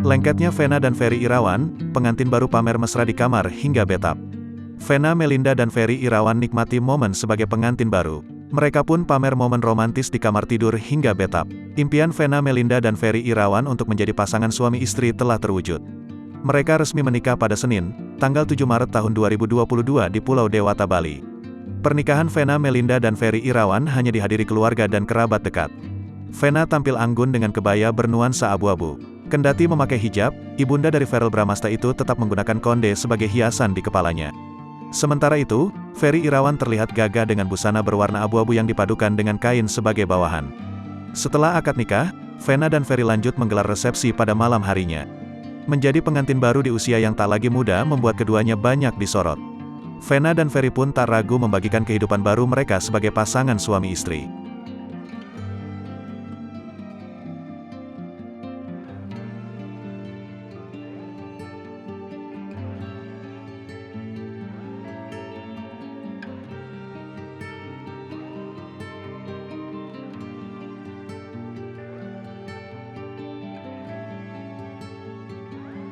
Lengketnya Vena dan Ferry Irawan, pengantin baru pamer mesra di kamar hingga betap. Vena Melinda dan Ferry Irawan nikmati momen sebagai pengantin baru. Mereka pun pamer momen romantis di kamar tidur hingga betap. Impian Vena Melinda dan Ferry Irawan untuk menjadi pasangan suami istri telah terwujud. Mereka resmi menikah pada Senin, tanggal 7 Maret tahun 2022 di Pulau Dewata, Bali. Pernikahan Vena Melinda dan Ferry Irawan hanya dihadiri keluarga dan kerabat dekat. Vena tampil anggun dengan kebaya bernuansa abu-abu. Kendati memakai hijab, ibunda dari Verrell Bramasta itu tetap menggunakan konde sebagai hiasan di kepalanya. Sementara itu, Ferry Irawan terlihat gagah dengan busana berwarna abu-abu yang dipadukan dengan kain sebagai bawahan. Setelah akad nikah, Vena dan Ferry lanjut menggelar resepsi pada malam harinya. Menjadi pengantin baru di usia yang tak lagi muda membuat keduanya banyak disorot. Vena dan Ferry pun tak ragu membagikan kehidupan baru mereka sebagai pasangan suami istri.